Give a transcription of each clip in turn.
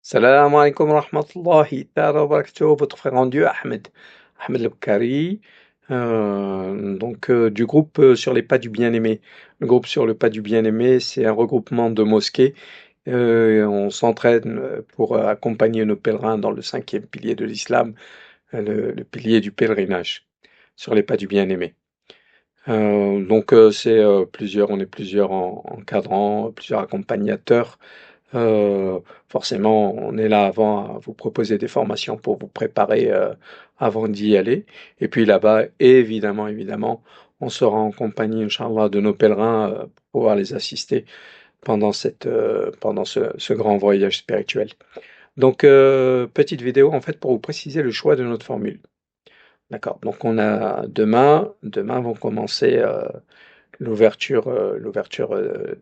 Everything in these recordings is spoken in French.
Salam alaikum wa rahmatullahi ta'ala wa barakatuh, votre frère en Dieu, Ahmed, Ahmed Lebkari, du groupe sur les pas du bien-aimé. Le groupe sur le pas du bien-aimé, c'est un regroupement de mosquées. On s'entraîne pour accompagner nos pèlerins dans le cinquième pilier de l'islam, le pilier du pèlerinage, sur les pas du bien-aimé. On est plusieurs encadrants, plusieurs accompagnateurs. Forcément, on est là avant à vous proposer des formations pour vous préparer avant d'y aller. Et puis là-bas, évidemment, on sera en compagnie, Inch'Allah, de nos pèlerins pour pouvoir les assister pendant ce grand voyage spirituel. Petite vidéo en fait pour vous préciser le choix de notre formule. D'accord. Donc on a demain vont commencer l'ouverture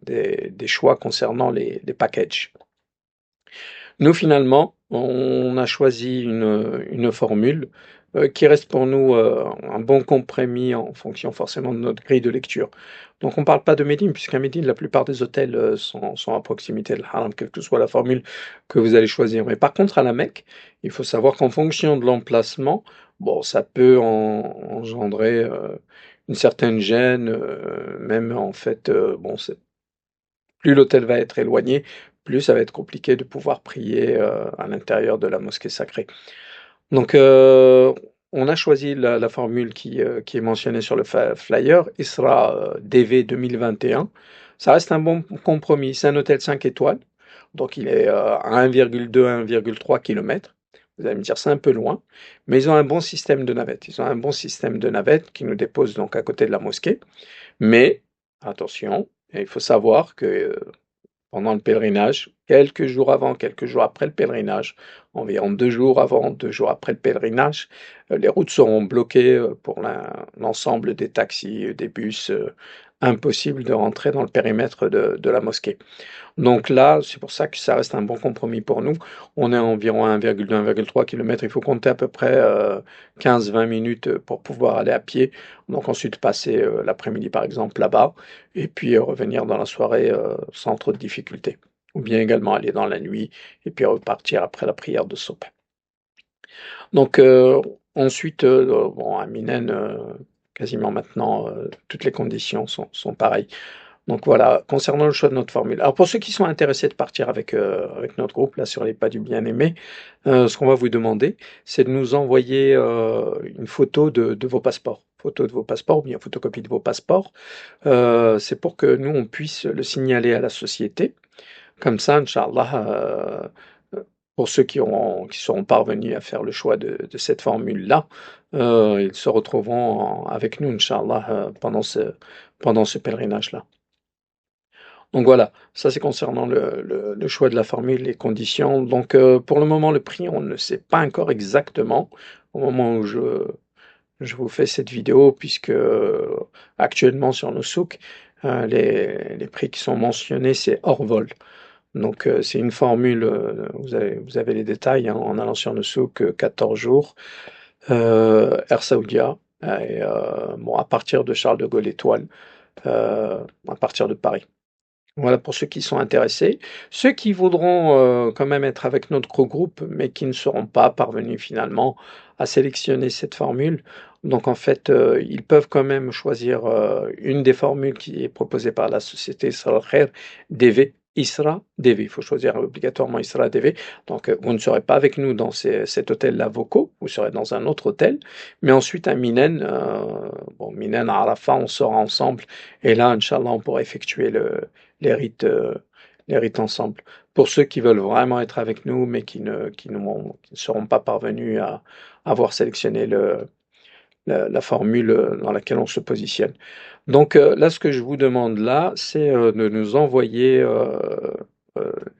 des choix concernant les packages. Nous, finalement, on a choisi une formule qui reste pour nous un bon compromis en fonction forcément de notre grille de lecture. Donc, on ne parle pas de Médine, puisqu'à Médine, la plupart des hôtels sont à proximité de l'Haram, quelle que soit la formule que vous allez choisir. Mais par contre, à la Mecque, il faut savoir qu'en fonction de l'emplacement, bon, ça peut engendrer une certaine gêne, même en fait, plus l'hôtel va être éloigné, plus ça va être compliqué de pouvoir prier à l'intérieur de la mosquée sacrée. Donc, on a choisi la formule qui est mentionnée sur le flyer, ISRA DV 2021. Ça reste un bon compromis. C'est un hôtel 5 étoiles, donc il est à 1,2-1,3 km. Vous allez me dire, c'est un peu loin, mais ils ont un bon système de navette. Ils ont un bon système de navette qui nous dépose donc à côté de la mosquée. Mais, attention, il faut savoir que pendant le pèlerinage, quelques jours avant, quelques jours après le pèlerinage, environ 2 jours avant, 2 jours après le pèlerinage, les routes seront bloquées pour l'ensemble des taxis, des bus. Impossible de rentrer dans le périmètre de la mosquée. Donc là, c'est pour ça que ça reste un bon compromis pour nous. On est à environ 1,2-1,3 km. Il faut compter à peu près 15-20 minutes pour pouvoir aller à pied. Donc ensuite passer l'après-midi par exemple là-bas et puis revenir dans la soirée sans trop de difficultés. Ou bien également aller dans la nuit et puis repartir après la prière de Sope. Donc ensuite, bon, à Minen, quasiment maintenant, toutes les conditions sont pareilles. Donc voilà, concernant le choix de notre formule. Alors pour ceux qui sont intéressés de partir avec notre groupe, là sur les pas du bien-aimé, ce qu'on va vous demander, c'est de nous envoyer une photo de vos passeports. Photo de vos passeports ou bien photocopie de vos passeports. C'est pour que nous, on puisse le signaler à la société. Comme ça, Inch'Allah, pour ceux qui seront parvenus à faire le choix de cette formule-là, ils se retrouveront avec nous, Inch'Allah, pendant ce pèlerinage-là. Donc voilà, ça c'est concernant le choix de la formule, les conditions. Donc pour le moment, le prix, on ne sait pas encore exactement au moment où je vous fais cette vidéo, puisque actuellement sur nos souks, les prix qui sont mentionnés, c'est hors vol. Donc c'est une formule, vous avez les détails hein, en allant sur nos souks, 14 jours, Air Saoudia, et bon, à partir de Charles de Gaulle Étoile, à partir de Paris. Voilà pour ceux qui sont intéressés. Ceux qui voudront quand même être avec notre groupe, mais qui ne seront pas parvenus finalement à sélectionner cette formule, donc en fait, ils peuvent quand même choisir une des formules qui est proposée par la société Isra Khair DV. Isra DV, il faut choisir obligatoirement Isra DV. Donc vous ne serez pas avec nous dans cet hôtel-là vocaux, vous serez dans un autre hôtel, mais ensuite à Minen, Minen à Arafat, on sera ensemble, et là, Inch'Allah, on pourra effectuer les rites, euh, les rites ensemble. Pour ceux qui veulent vraiment être avec nous, mais qui ne seront pas parvenus à avoir sélectionné la formule dans laquelle on se positionne. Donc là, ce que je vous demande là, c'est de nous envoyer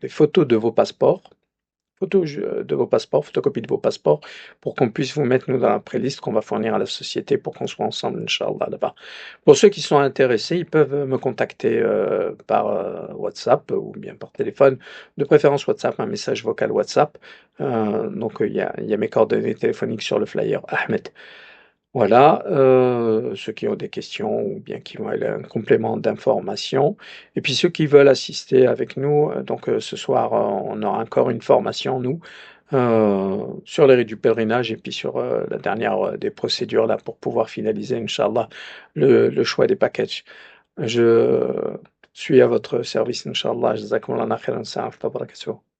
les photos de vos passeports, de vos passeports, photocopie de vos passeports, pour qu'on puisse vous mettre nous dans la playlist qu'on va fournir à la société pour qu'on soit ensemble, Inch'Allah, là-bas. Pour ceux qui sont intéressés, ils peuvent me contacter par WhatsApp ou bien par téléphone, de préférence WhatsApp, un message vocal WhatsApp. Il y a mes coordonnées téléphoniques sur le flyer, Ahmed. Voilà, ceux qui ont des questions ou bien qui veulent un complément d'information et puis ceux qui veulent assister avec nous, donc ce soir, on aura encore une formation nous, sur les rites du pèlerinage et puis sur, la dernière, des procédures là pour pouvoir finaliser inch'Allah le choix des packages. Je suis à votre service inch'Allah. Jazakumullah khairan. Salam wa barakatuh.